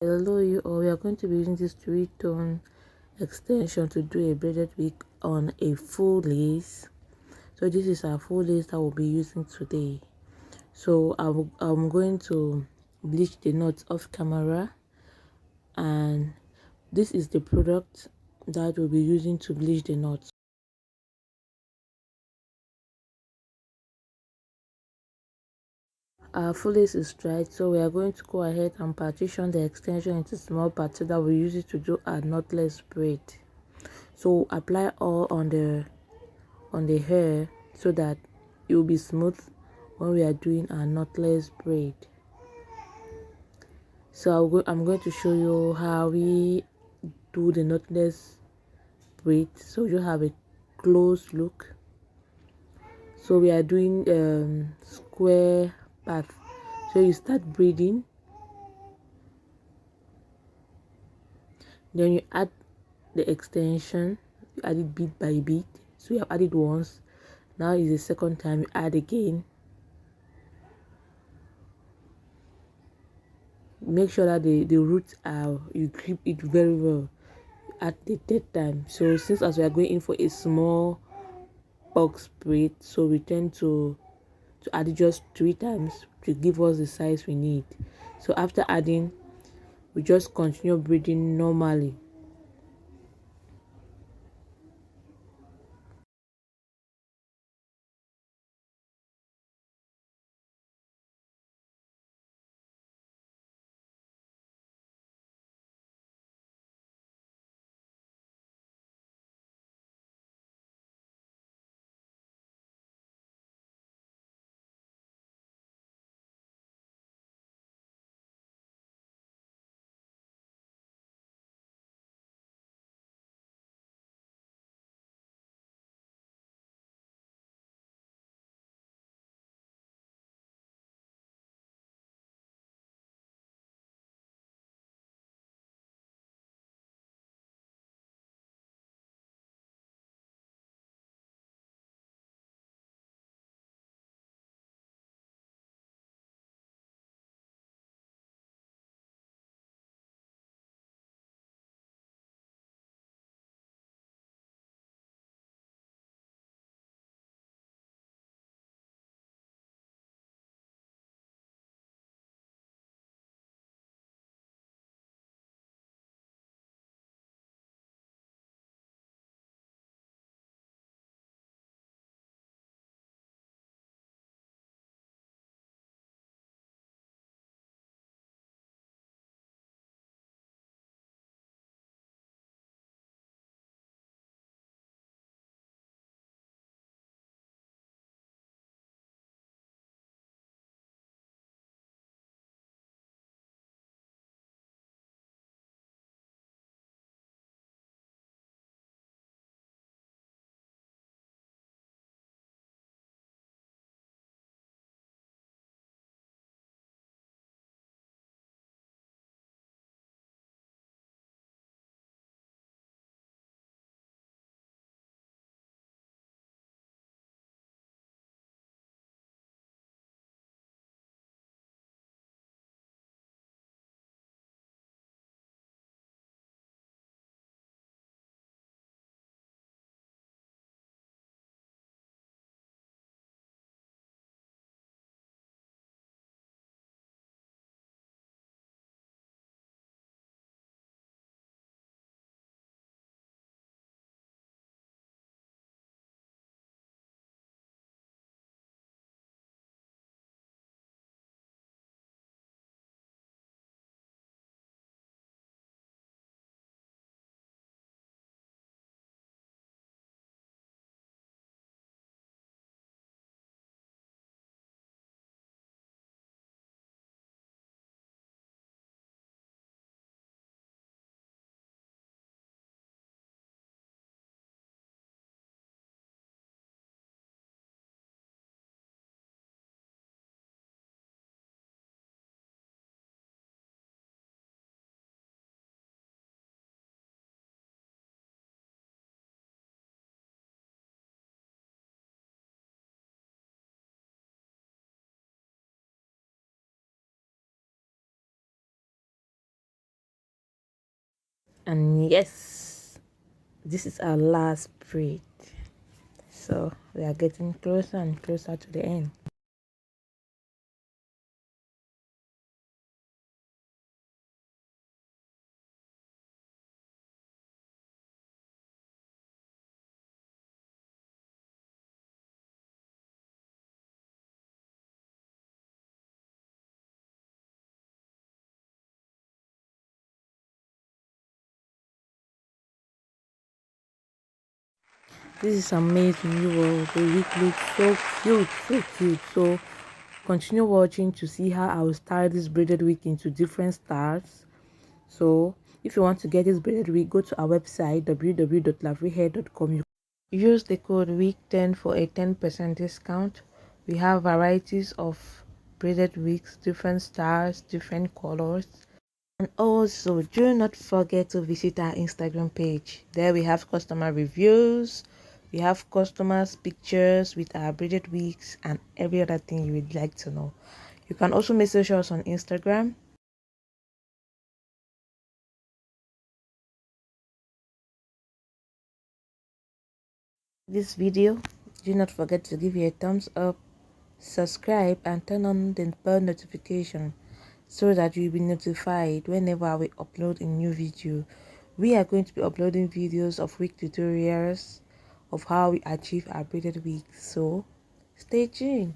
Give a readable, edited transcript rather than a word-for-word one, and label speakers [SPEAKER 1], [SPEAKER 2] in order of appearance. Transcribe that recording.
[SPEAKER 1] Hello you all, we are going to be using this three-tone extension to do a braided wig on a full lace. So this is our full lace that we'll be using today. So I'm going to bleach the knots off camera, and this is the product that we'll be using to bleach the knots. Our full lace is dried, so we are going to go ahead and partition the extension into small parts so that we use it to do our knotless braid. So apply all on the hair so that it will be smooth when we are doing our knotless braid. So I'm going to show you how we do the knotless braid, so you have a close look. So we are doing square path. So you start braiding, then you add the extension. You add it bit by bit. So you have added once, now is the second time you add again. Make sure that the roots are, you grip it very well at the third time. So since as we are going in for a small box braid, so we tend to add it just 3 times to give us the size we need. So after adding, we just continue braiding normally. And yes, this is our last braid, so we are getting closer and closer to the end. This is amazing. You will, the wig looks so cute, so cute. So continue watching to see how I will style this braided wig into different styles. So if you want to get this braided wig, go to our website www.lafrihair.com. Use the code WEEK10 for a 10% discount. We have varieties of braided wigs, different styles, different colors. And also, do not forget to visit our Instagram page. There we have customer reviews, we have customers' pictures with our braided wigs and every other thing you would like to know. You can also message us on Instagram. This video, do not forget to give it a thumbs up, subscribe and turn on the bell notification so that you'll be notified whenever we upload a new video. We are going to be uploading videos of wig tutorials of how we achieve our braided wigs, so stay tuned.